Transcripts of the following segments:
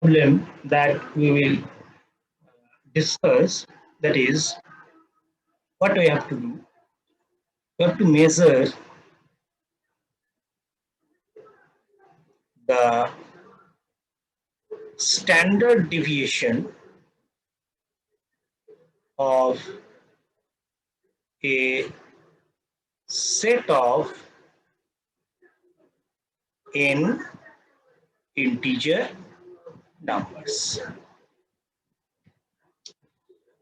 problem that we will discuss, that is what we have to do. We have to measure the standard deviation of a set of n integer numbers.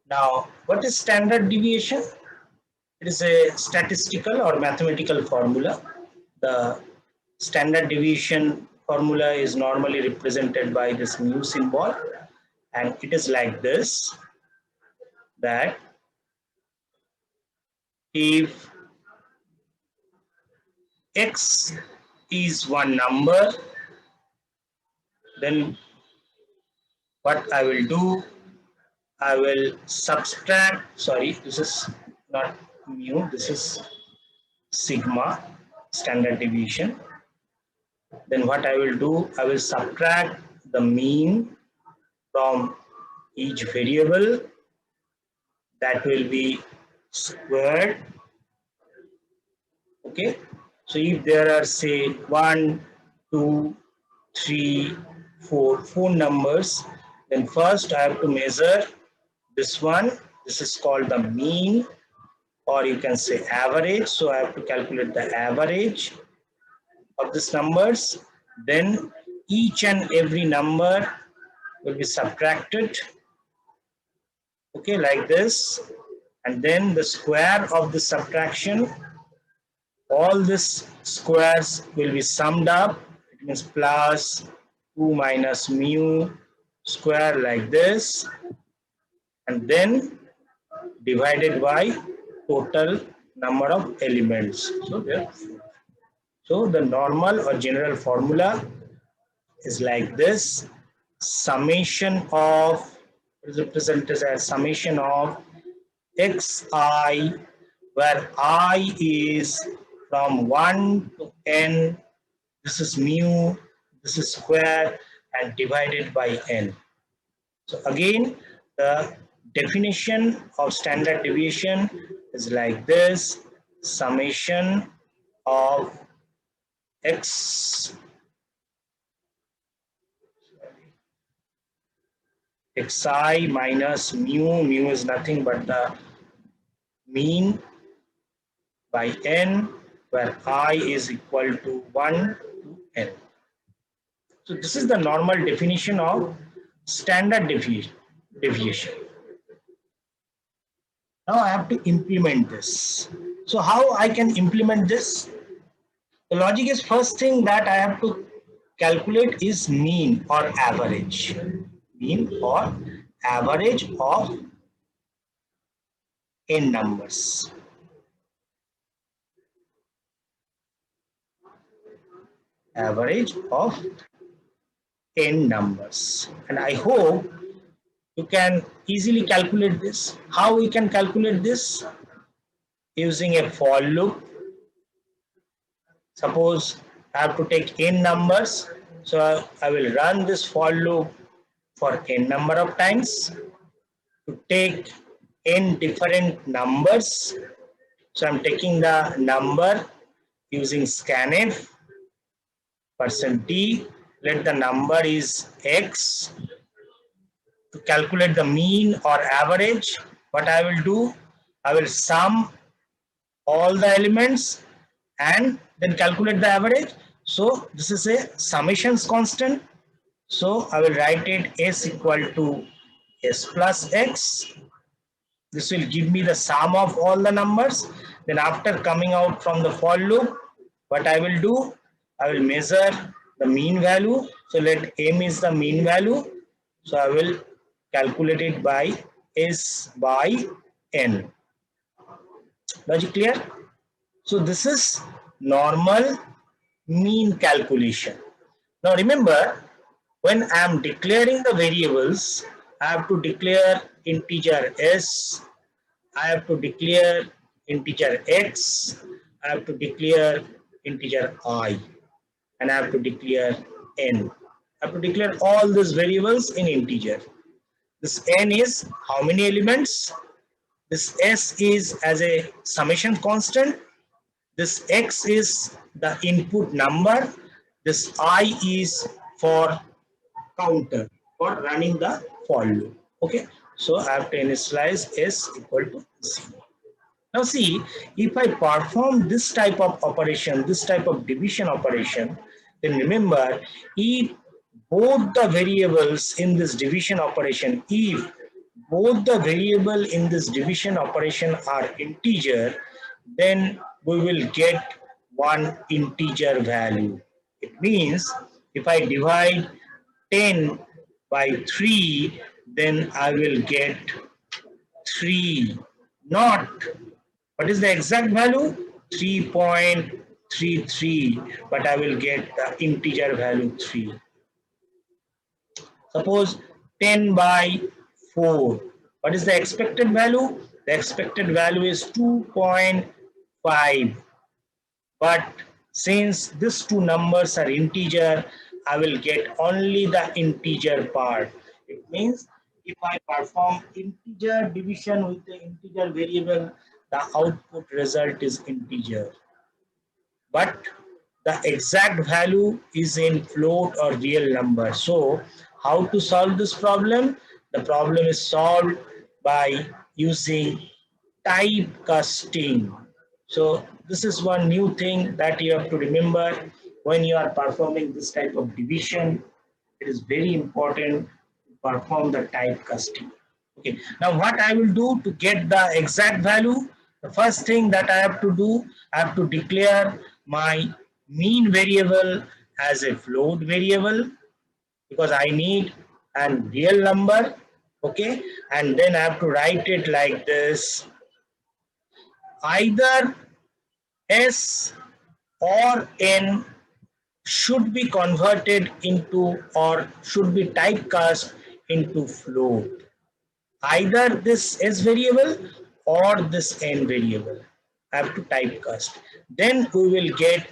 Now, what is standard deviation? It is a statistical or mathematical formula. The standard deviation formula is normally represented by this mu symbol, and it is like this, that if x is one number, then what I will do, I will subtract, sorry, this is not mu, this is sigma, standard deviation. Then what I will do, I will subtract the mean from each variable, that will be squared. Okay, so if there are, say, 1, 2, 3, 4, four numbers, then first I have to measure this one. This is called the mean, or you can say average. So I have to calculate the average of these numbers. Then each and every number will be subtracted, okay, like this, and then the square of the subtraction, all these squares will be summed up. It means plus 2 minus mu square, like this, and then divided by total number of elements. So the normal or general formula is like this: summation of, is represented as summation of xi, where I is from 1 to n, this is mu, this is square, and divided by n. So again, the definition of standard deviation is like this: summation of x xi minus mu. Mu is nothing but the mean by n, where I is equal to 1 to n. So this is the normal definition of standard deviation. Now I have to implement this. So how I can implement this? The logic is, first thing that I have to calculate is mean or average. Mean or average of n numbers. Average of n numbers. And I hope you can easily calculate this. How we can calculate this? Using a for loop. Suppose I have to take n numbers, so I will run this for loop for n number of times to take n different numbers. So I'm taking the number using scanf %d, let the number is x. To calculate the mean or average, what I will do, I will sum all the elements and then calculate the average. So this is a summations constant. So I will write it s equal to s plus x. This will give me the sum of all the numbers. Then after coming out from the for loop, what I will do, I will measure the mean value. So let m is the mean value. So I will calculate it by s by n. Logic clear? So this is normal mean calculation. Now remember, when I am declaring the variables, I have to declare integer s, I have to declare integer x, I have to declare integer I, and I have to declare n. I have to declare all these variables in integer. This n is how many elements? This s is as a summation constant. This x is the input number. This I is for counter for running the for loop. Okay, so I have to initialize s equal to 0. Now see, if I perform this type of operation, this type of division operation, then remember, if both the variables in this division operation, if both the variable in this division operation are integer, then we will get one integer value. It means if I divide 10 by 3, then I will get 3, not what is the exact value? 3.33, but I will get the integer value 3. Suppose 10 by 4. What is the expected value? The expected value is 2.5. But since these two numbers are integer, I will get only the integer part. It means if I perform integer division with the integer variable, the output result is integer. But the exact value is in float or real number. So how to solve this problem? The problem is solved by using typecasting. So this is one new thing that you have to remember when you are performing this type of division. It is very important to perform the typecasting. Okay, now what I will do to get the exact value, the first thing that I have to do, I have to declare my mean variable as a float variable because I need a real number. Okay, and then I have to write it like this: either S or N should be converted into or should be typecast into float. Either this S variable or this N variable. I have to typecast. Then we will get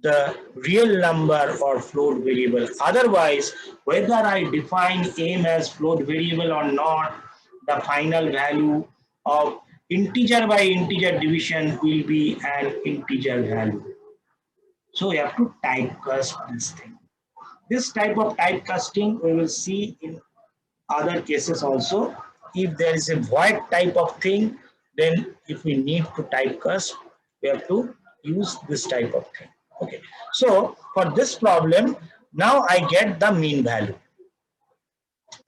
the real number or float variable. Otherwise, whether I define M as float variable or not, the final value of integer by integer division will be an integer value. So you have to typecast this thing. This type of typecasting we will see in other cases also. If there is a void type of thing, then if we need to typecast, we have to use this type of thing. Okay. So for this problem, now I get the mean value.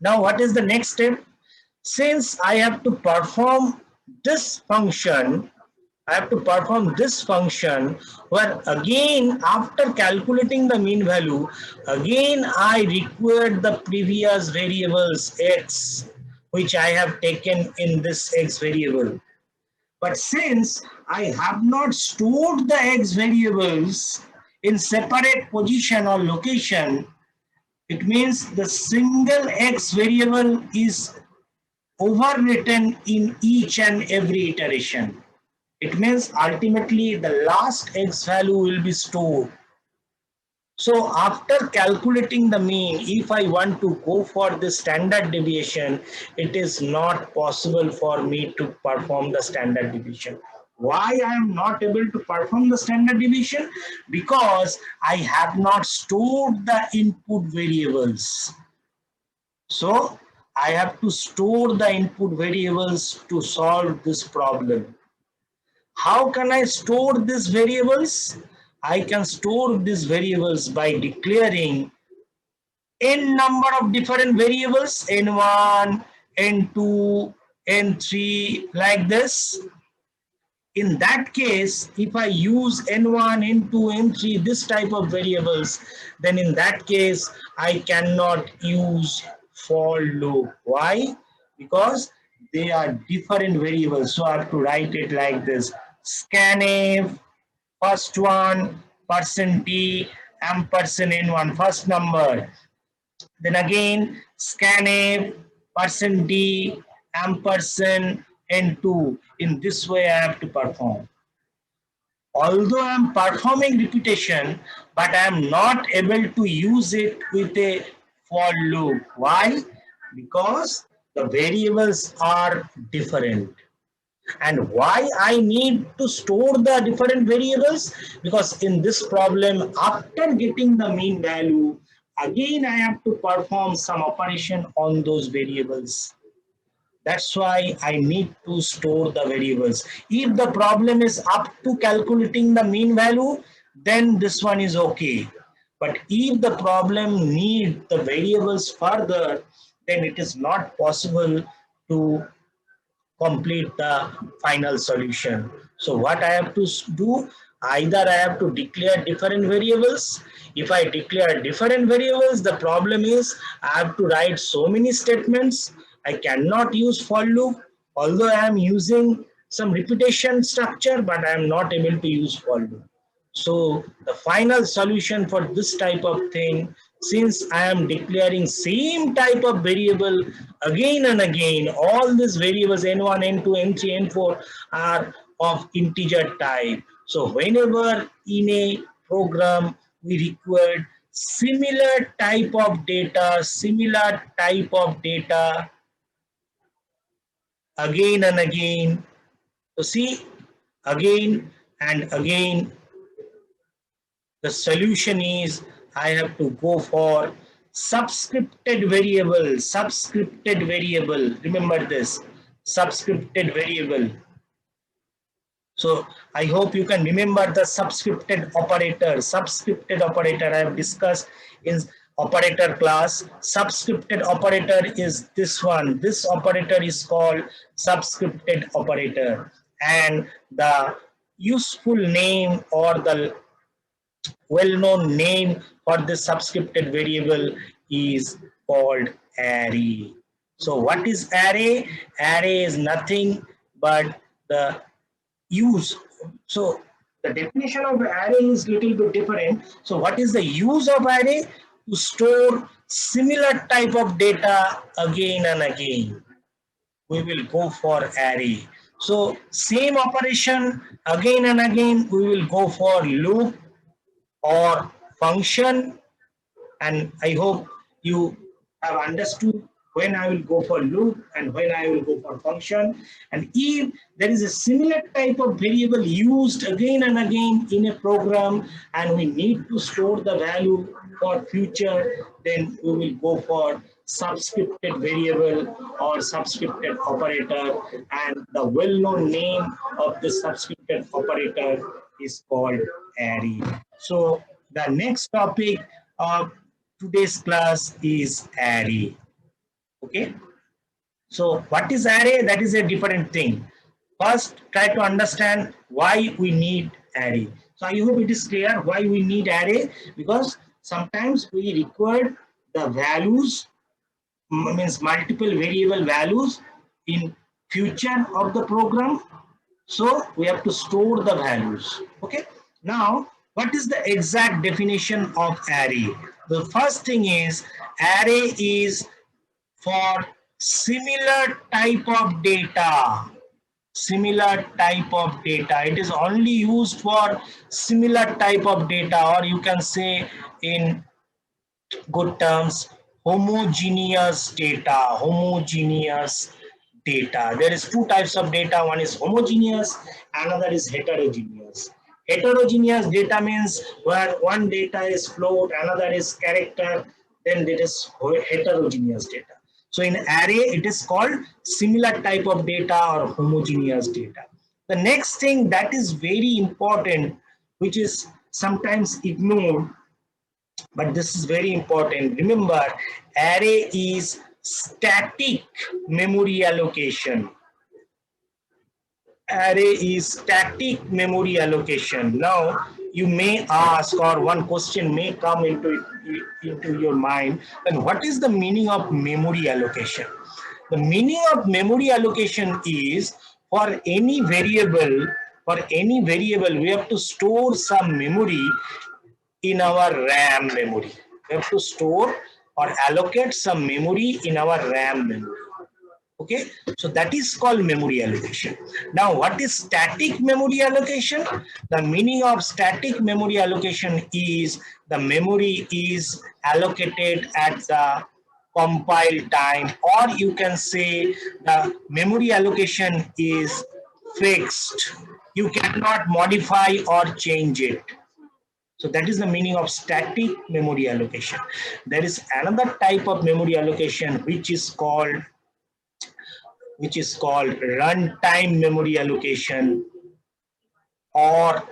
Now what is the next step? Since I have to perform this function, I have to perform this function where again after calculating the mean value, again I require the previous variables x which I have taken in this x variable. But since I have not stored the x variables in separate position or location, it means the single x variable is overwritten in each and every iteration. It means ultimately the last x value will be stored. So after calculating the mean, if I want to go for the standard deviation, it is not possible for me to perform the standard deviation. Why I am not able to perform the standard deviation? Because I have not stored the input variables. So I have to store the input variables to solve this problem. How can I store these variables? I can store these variables by declaring n number of different variables, n1, n2, n3, like this. In that case, if I use n1, n2, n3, this type of variables, then in that case, I cannot use for loop. Why? Because they are different variables. So I have to write it like this: scanf, first one, %d, ampersand n1, first number. Then again, scanf, %d, ampersand n2. In this way, I have to perform. although I am performing repetition, but I am not able to use it with a for loop. Why? Because the variables are different. And why I need to store the different variables? Because in this problem, after getting the mean value, again I have to perform some operation on those variables. That's why I need to store the variables. If the problem is up to calculating the mean value, then this one is okay. But if the problem needs the variables further, then it is not possible to complete the final solution. So what I have to do, either I have to declare different variables. If I declare different variables, the problem is I have to write so many statements. I cannot use for loop, although I am using some repetition structure, but I am not able to use for loop. So the final solution for this type of thing, since I am declaring same type of variable again and again, all these variables n1, n2, n3, n4 are of integer type. So whenever in a program we require similar type of data again and again. So see, again and again, the solution is I have to go for subscripted variable, remember this, subscripted variable. So I hope you can remember the subscripted operator I have discussed in operator class. Subscripted operator is this one. This operator is called subscripted operator, and the useful name or the well-known name for this subscripted variable is called array. So what is array? Array is nothing but the use. So the definition of array is little bit different. So what is the use of array? To store similar type of data again and again. We will go for array. So same operation again and again, we will go for loop or function, and I hope you have understood when I will go for loop and when I will go for function. And if there is a similar type of variable used again and again in a program and we need to store the value for future, then we will go for subscripted variable or subscripted operator, and the well-known name of the subscripted operator is called array. So the next topic of today's class is array. Okay. So what is array? That is a different thing. First, try to understand why we need array. So I hope it is clear why we need array, because sometimes we require the values, means multiple variable values in future of the program. So we have to store the values. Okay. Now, what is the exact definition of array? The first thing is array is for similar type of data. Similar type of data. It is only used for similar type of data, or you can say in good terms, homogeneous data. Homogeneous data. There is two types of data. One is homogeneous, another is heterogeneous. Heterogeneous data means where one data is float, another is character, then it is heterogeneous data. So in array, it is called similar type of data or homogeneous data. The next thing that is very important, which is sometimes ignored, but this is very important. Remember, array is static memory allocation. Array is static memory allocation. Now, you may ask, or one question may come into your mind, then what is the meaning of memory allocation? The meaning of memory allocation is for any variable, we have to store some memory in our RAM memory. We have to store or allocate some memory in our RAM memory. Okay, so that is called memory allocation. Now, what is static memory allocation? The meaning of static memory allocation is the memory is allocated at the compile time, or you can say the memory allocation is fixed. You cannot modify or change it. So that is the meaning of static memory allocation. There is another type of memory allocation which is called runtime memory allocation, or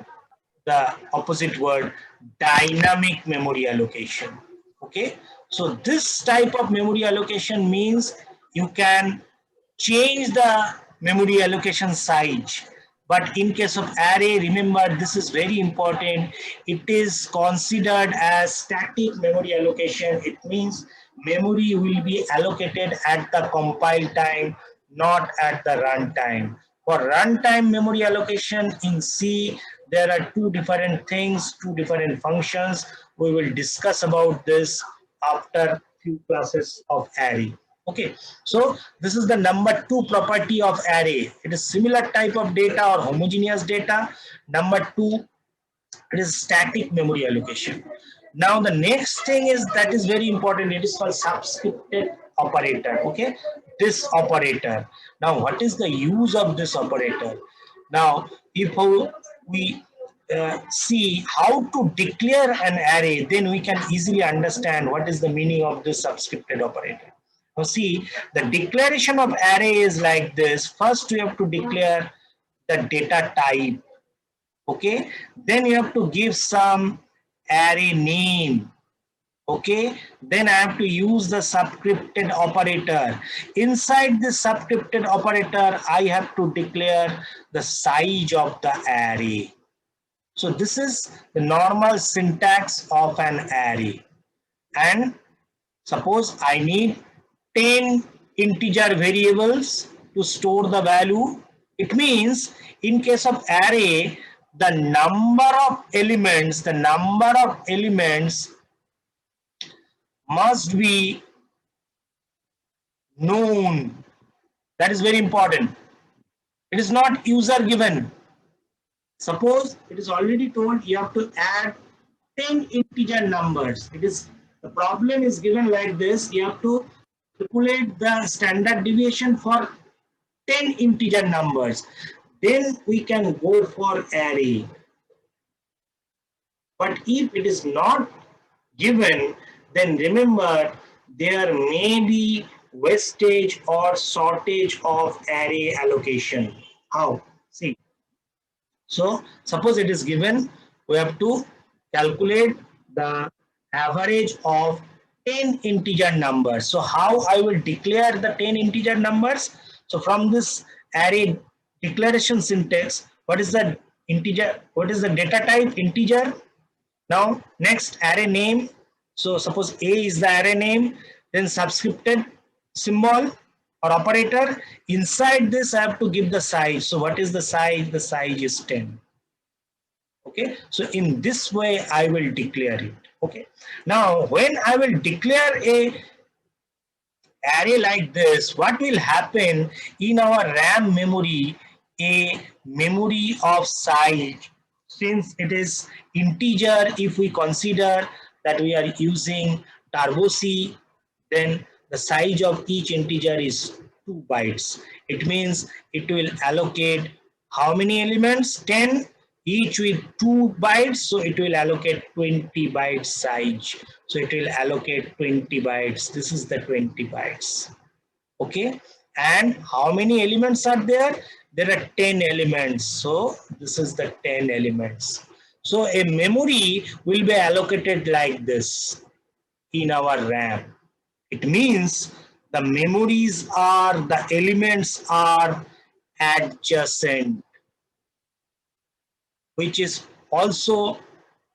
the opposite word, dynamic memory allocation. Okay, so this type of memory allocation means you can change the memory allocation size. But in case of array, remember, this is very important. It is considered as static memory allocation. It means memory will be allocated at the compile time, not at the runtime. For runtime memory allocation in C, there are two different things, two different functions. We will discuss about this after few classes of array. Okay, so this is the number 2 property of array. It is similar type of data or homogeneous data. Number 2, it is static memory allocation. Now the next thing is that is very important. It is called subscripted operator. Okay, this operator. Now what is the use of this operator? Now if we see how to declare an array, then we can easily understand what is the meaning of this subscripted operator. Now see, the declaration of array is like this. First we have to declare the data type. Okay, then you have to give some array name. Okay, then I have to use the subscripted operator. Inside this subscripted operator, I have to declare the size of the array. So this is the normal syntax of an array. And suppose I need 10 integer variables to store the value. It means in case of array, the number of elements must be known. That is very important. It is not user given. Suppose it is already told you have to add 10 integer numbers. It is, the problem is given like this. You have to calculate the standard deviation for 10 integer numbers. Then we can go for array. But if it is not given, then remember there may be wastage or shortage of array allocation. How? See. So suppose it is given, we have to calculate the average of 10 integer numbers. So how I will declare the 10 integer numbers? So from this array declaration syntax, what is the integer? What is the data type? Integer. Now next, array name. So suppose A is the array name, then subscripted symbol or operator. Inside this I have to give the size. So what is the size? The size is 10. Okay, so in this way I will declare it. Okay, now when I will declare a array like this, what will happen in our RAM memory? A memory of size, since it is integer, if we consider that we are using Turbo C, then the size of each integer is 2 bytes. It means it will allocate how many elements? 10, each with 2 bytes, so it will allocate 20 bytes size. So it will allocate 20 bytes. This is the 20 bytes. Okay, and how many elements are there? There are 10 elements. So this is the 10 elements. So a memory will be allocated like this in our RAM. It means the memories are, the elements are adjacent, which is also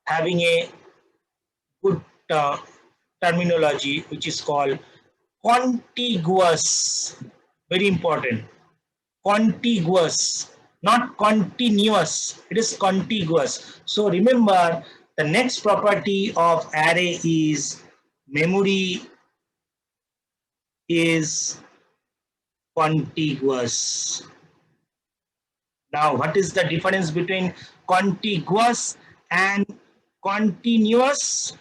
having a good terminology, which is called contiguous. Very important. Contiguous, not continuous. It is contiguous. So remember, the next property of array is memory is contiguous. Now, what is the difference between contiguous and continuous?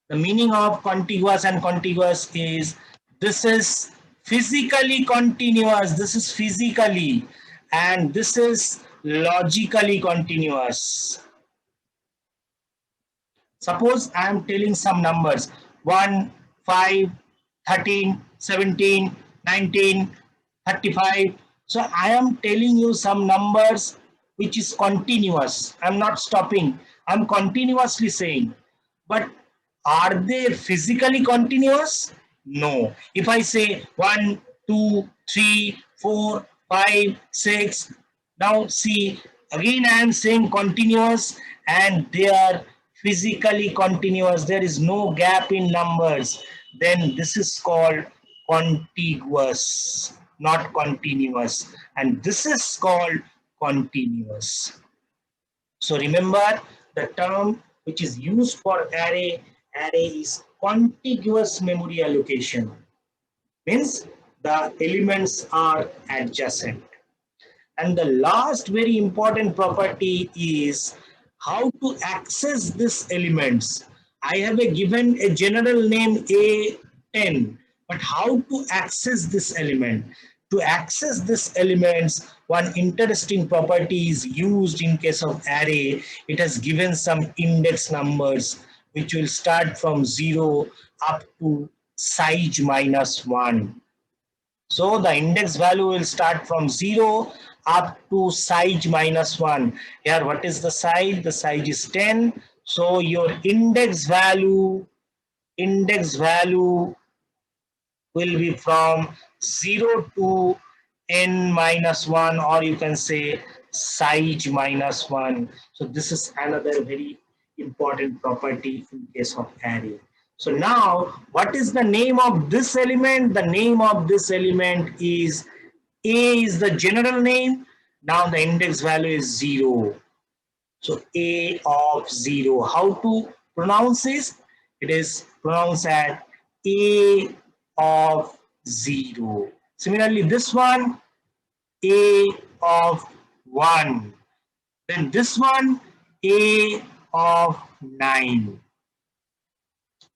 The meaning of contiguous and contiguous is this is physically continuous, this is physically, and this is logically continuous. Suppose I am telling some numbers 1, 5, 13, 17, 19, 35. So I am telling you some numbers which is continuous. I am not stopping. I am continuously saying. But are they physically continuous? No. If I say 1, 2, 3, 4, 5, 6, now see, again I am saying continuous and they are physically continuous. There is no gap in numbers. Then this is called contiguous, not continuous. And this is called continuous. So remember the term which is used for array is contiguous memory allocation. Means the elements are adjacent. And the last very important property is how to access these elements. I have given a general name A10, but how to access this element? To access these elements, one interesting property is used in case of array. It has given some index numbers which will start from 0 up to size -1. So the index value will start from 0 up to size -1. Here, what is the size? The size is 10. So your index value will be from 0 to n-1, or you can say size -1. So this is another very important property in case of array. So now, what is the name of this element? The name of this element is A is the general name. Now the index value is 0. So A of 0. How to pronounce this? It is pronounced as A of 0. Similarly, this one, A of 1. Then this one, A of 9.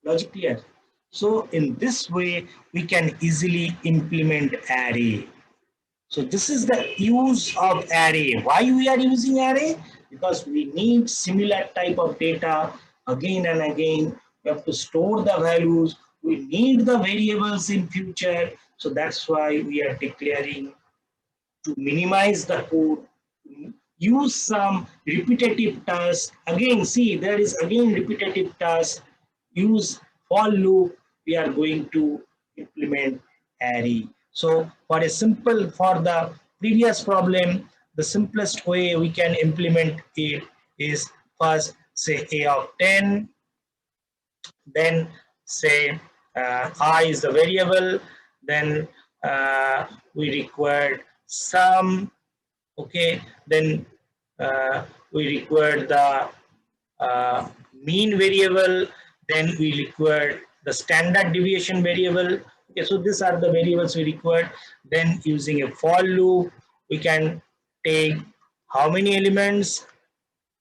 Logic clear? So in this way, we can easily implement array. So this is the use of array. Why we are using array? Because we need similar type of data again and again. We have to store the values. We need the variables in future. So that's why we are declaring to minimize the code, use some repetitive tasks. Again, see, there is again repetitive tasks. Use for loop. We are going to implement array. So for the previous problem, the simplest way we can implement it is first say A of 10, then say I is the variable, then we require sum, okay, then we require the mean variable, then we require the standard deviation variable. Okay, so these are the variables we require. Then using a for loop, we can take how many elements.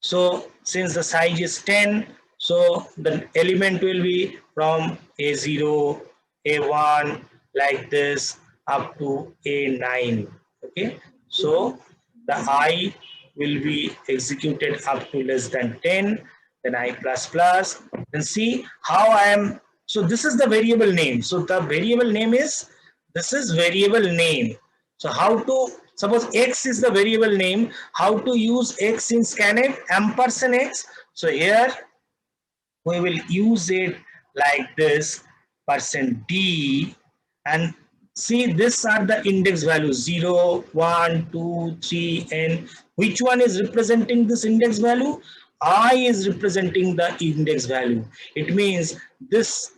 So since the size is 10, so the element will be from A0, A1, like this up to A9. Okay, so the I will be executed up to less than 10, then I plus plus. Then see how I am. So this is the variable name. So the variable name is, this is variable name. So how to, suppose X is the variable name, how to use X in scanf, ampersand X. So here we will use it like this, %d, and see these are the index values 0, 1, 2, 3, n. Which one is representing this index value? I is representing the index value. It means this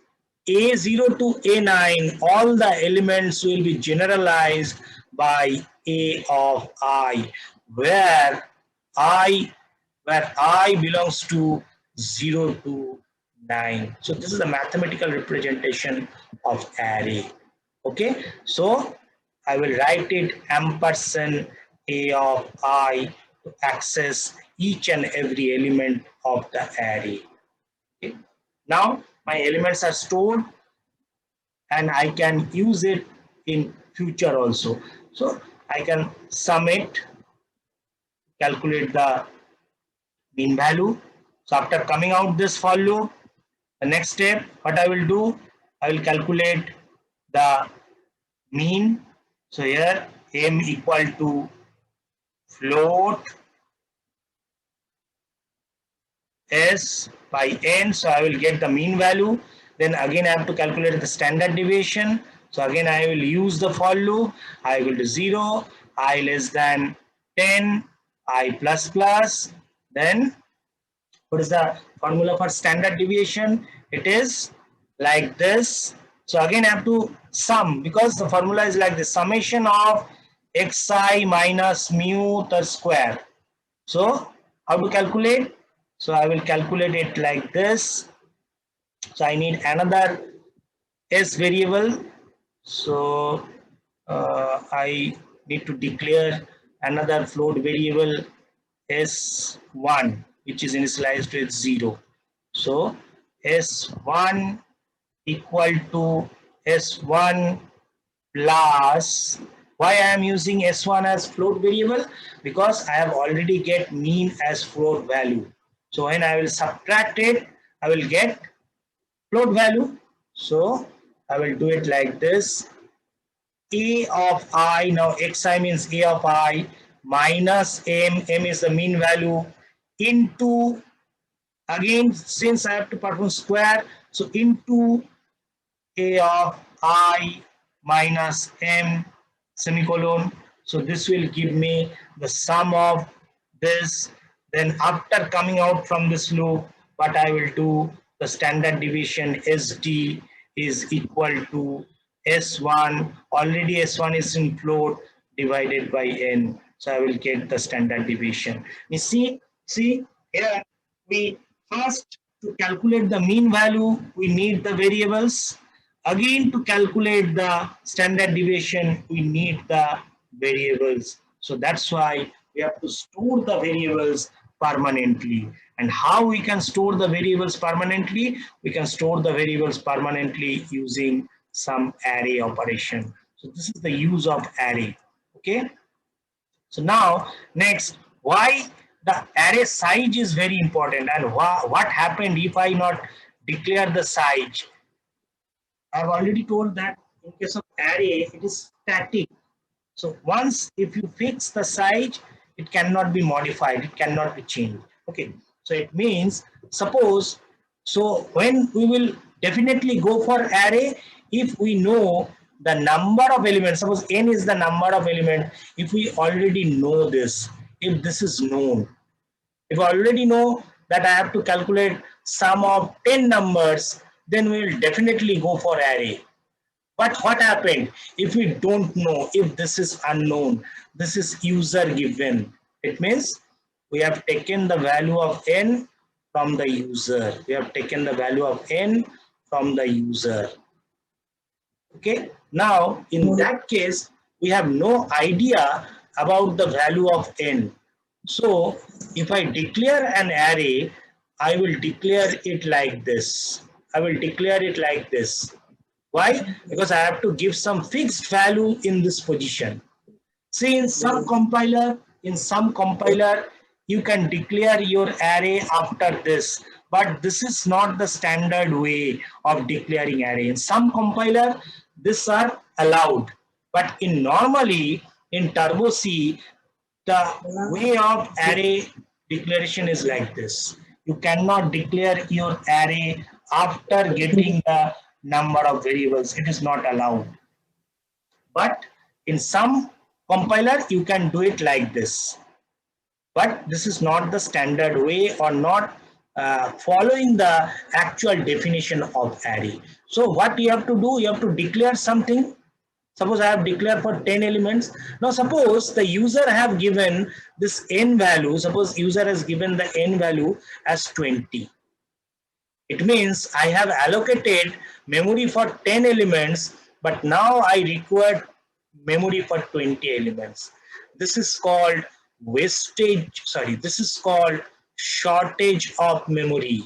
A0 to A9, all the elements will be generalized by A of I, where I belongs to 0 to 9. So this is a mathematical representation of array. Okay, so I will write it ampersand A of I to access each and every element of the array. Okay. Now my elements are stored and I can use it in future also. So I can sum it, calculate the mean value. So after coming out this for loop, the next step, what I will do, I will calculate the mean. So here m equal to float s by n. So I will get the mean value. Then again I have to calculate the standard deviation. So again I will use the for loop. I will do 0, I less than 10, I plus plus. Then what is the formula for standard deviation? It is like this. So again I have to sum, because the formula is like the summation of xi minus mu the square. So how to calculate? So I will calculate it like this. So I need another s variable. So I need to declare another float variable s1, which is initialized with 0. So s1 equal to s1 plus, why I am using s1 as float variable? Because I have already get mean as float value. So when I will subtract it, I will get float value. So I will do it like this. A of I, now xi means A of I minus m, m is the mean value, into, again since I have to perform square, so into A of I minus m semicolon. So this will give me the sum of this. Then after coming out from this loop, what I will do, the standard deviation SD is equal to S1, already S1 is in float, divided by n. So I will get the standard deviation. You see here we first, to calculate the mean value, we need the variables. Again, to calculate the standard deviation, we need the variables. So that's why we have to store the variables permanently. And how we can store the variables permanently? We can store the variables permanently using some array operation. So this is the use of array. Okay. So now next, why the array size is very important, and what happened if I not declare the size. I've already told that in case of array, it is static. So once if you fix the size, it cannot be modified, it cannot be changed. Okay, so it means, suppose, so when we will definitely go for array if we know the number of elements, suppose n is the number of elements, if we already know this, if this is known, if I already know that I have to calculate sum of 10 numbers, then we will definitely go for array. But what happened if we don't know, if this is unknown, this is user given. It means we have taken the value of n from the user. We have taken the value of n from the user. Okay. Now, in that case, we have no idea about the value of n. So, if I declare an array, I will declare it like this. I will declare it like this. Why? Because I have to give some fixed value in this position. See, in some compiler, you can declare your array after this, but this is not the standard way of declaring array. In some compiler, these are allowed, but in normally in Turbo C, the way of array declaration is like this. You cannot declare your array after getting the number of variables. It is not allowed. But in some compiler, you can do it like this. But this is not the standard way, or not following the actual definition of array. So what you have to do, you have to declare something. Suppose I have declared for 10 elements. Now suppose the user have given this n value. Suppose user has given the n value as 20. It means I have allocated memory for 10 elements, but now I require memory for 20 elements. This is called wastage, sorry, this is called shortage of memory.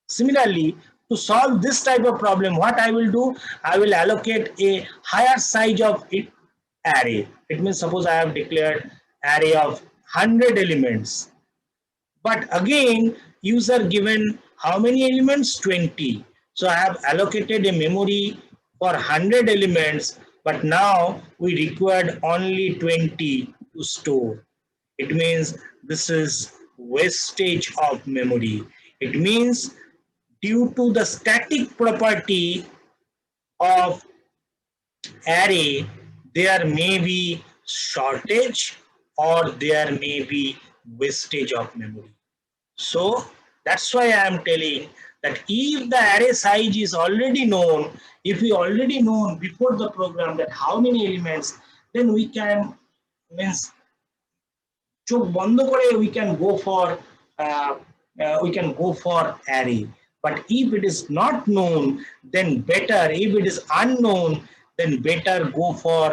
Similarly, to solve this type of problem, what I will do, I will allocate a higher size of array. It means suppose I have declared array of 100 elements. But again, user given how many elements? 20. So I have allocated a memory for 100 elements, but now we required only 20 to store. It means this is wastage of memory. It means due to the static property of array, there may be shortage or there may be wastage of memory. So that's why I am telling that if the array size is already known, if we already known before the program that how many elements, then we can means চোখ বন্ধ করে we can go for array. But if it is not known, then better. If it is unknown, then better go for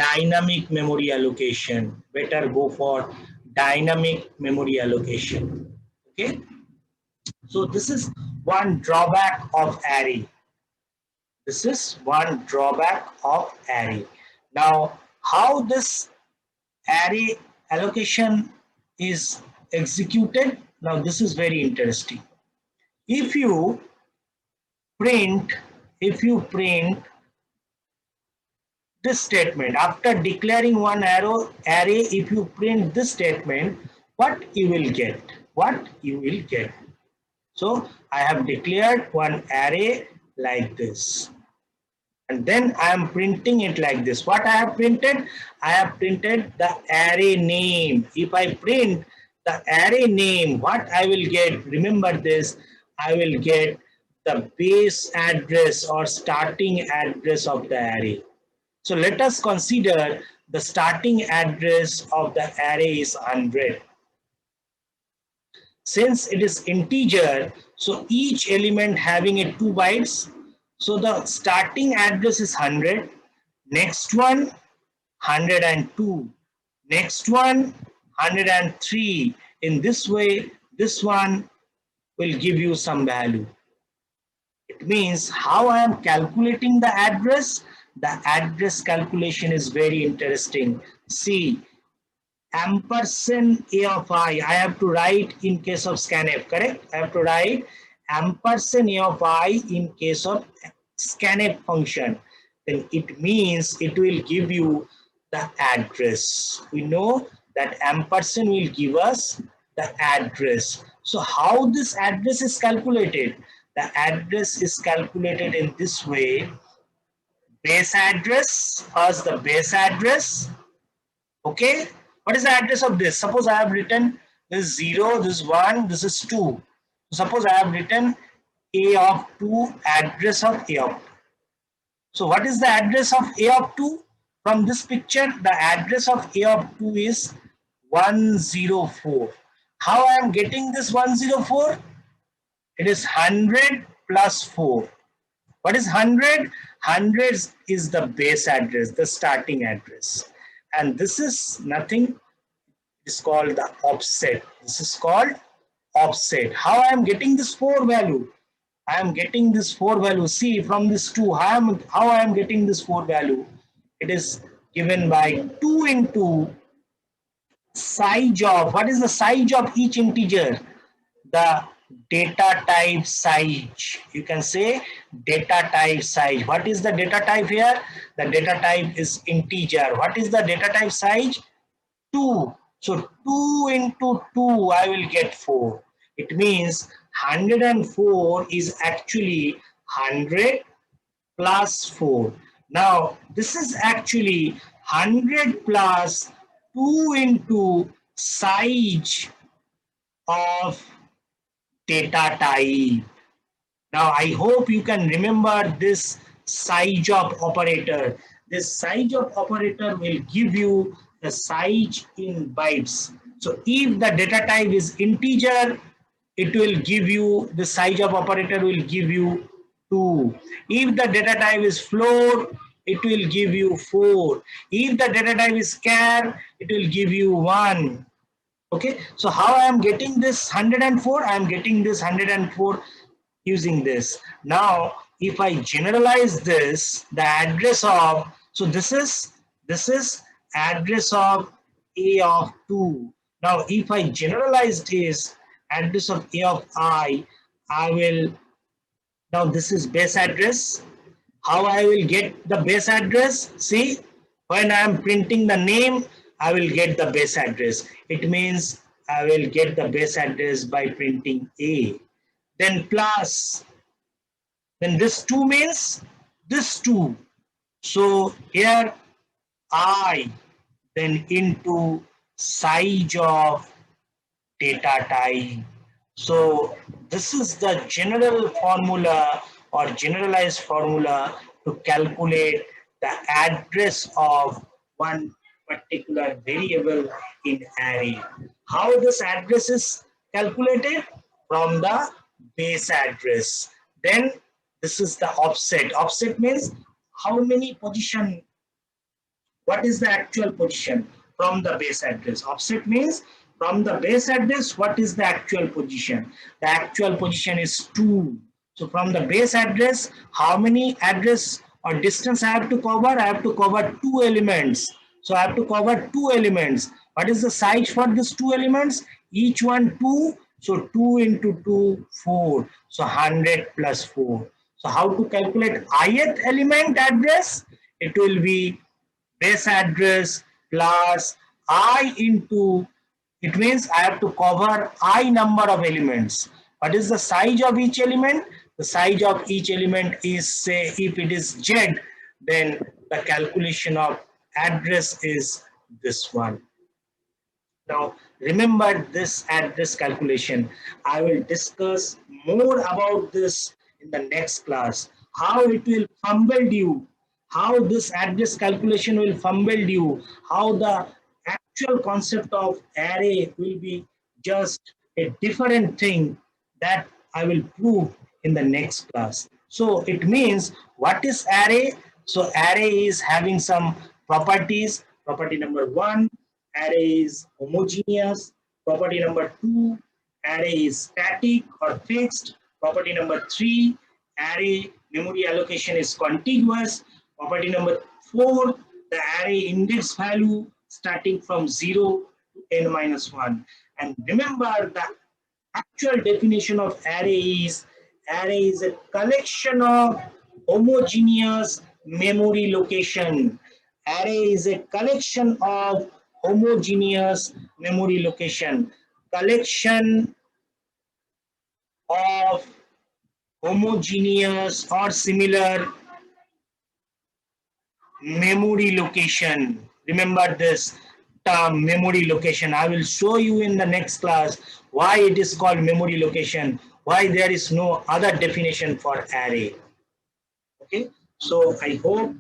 dynamic memory allocation. Better go for dynamic memory allocation. Okay. So this is one drawback of array. This is one drawback of array. Now, how this array allocation is executed? Now, this is very interesting. If you print this statement after declaring one array, if you print this statement, what you will get? What you will get? So I have declared one array like this. And then I am printing it like this. What I have printed? I have printed the array name. If I print the array name, what I will get? Remember this, I will get the base address or starting address of the array. So let us consider the starting address of the array is 100. Since it is integer, so each element having a 2 bytes, so the starting address is 100, next one 102, next one 103. In this way, this one will give you some value. It means how I am calculating the address. The address calculation is very interesting. See, ampersand a of I have to write in case of scanf, correct? I have to write ampersand a of I in case of scanf function. Then it means it will give you the address. We know that ampersand will give us the address. So how this address is calculated? The address is calculated in this way. Base address, first the base address. Okay. What is the address of this? Suppose I have written this 0, this 1, this is 2. Suppose I have written a of 2, address of a of 2. So what is the address of a of 2? From this picture, the address of a of 2 is 104. How I am getting this 104? It is 100 plus 4. What is 100? 100 is the base address, the starting address. And this is nothing, it is called the offset. This is called offset. How I am getting this 4 value? I am getting this 4 value. See, from this 2, how I am getting this 4 value? It is given by 2 into size of, what is the size of each integer? The data type size. You can say data type size. What is the data type here? The data type is integer. What is the data type size? 2. So 2 into 2, I will get 4. It means 104 is actually 100 plus 4. Now this is actually 100 plus 2 into size of data type. Now I hope you can remember this size of operator. This size of operator will give you the size in bytes. So if the data type is integer, it will give you, the size of operator will give you 2. If the data type is float, it will give you 4. If the data type is char, it will give you 1. Okay, so how I am getting this 104? I am getting this 104 using this. Now, if I generalize this, the address of, so this is address of A of 2. Now, if I generalize this address of A of I will, now this is base address. How I will get the base address? See, when I am printing the name, I will get the base address. It means I will get the base address by printing A. Then plus, then this 2 means this 2. So here I, then into size of data type. So this is the general formula or generalized formula to calculate the address of one particular variable in array. How this address is calculated? From the base address. Then this is the offset. Offset means how many position, what is the actual position from the base address. Offset means from the base address, what is the actual position? The actual position is 2. So from the base address, how many address or distance I have to cover? I have to cover 2 elements. So I have to cover 2 elements. What is the size for these 2 elements? Each one 2. So 2 into 2, 4. So 100 plus 4. So how to calculate ith element address? It will be base address plus I into, it means I have to cover I number of elements. What is the size of each element? The size of each element is, say, if it is Z, then the calculation of address is this one. Now, remember this address calculation. I will discuss more about this in the next class. How it will fumble you, how this address calculation will fumble you, how the actual concept of array will be just a different thing that I will prove in the next class. So it means what is array? So array is having some properties. Property number 1, array is homogeneous. Property number 2, array is static or fixed. Property number 3, array memory allocation is contiguous. Property number 4, the array index value starting from 0 to n minus 1. And remember, the actual definition of array is a collection of homogeneous memory location. Array is a collection of homogeneous memory location. Collection of homogeneous or similar memory location. Remember this term, memory location. I will show you in the next class why it is called memory location, why there is no other definition for array. Okay, so I hope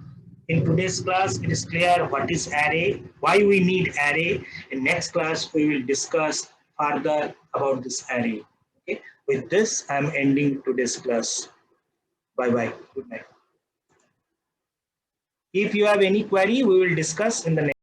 in today's class it is clear what is array, why we need array. In next class we will discuss further about this array. Okay, with this I am ending today's class. Bye bye, good night. If you have any query, we will discuss in the next.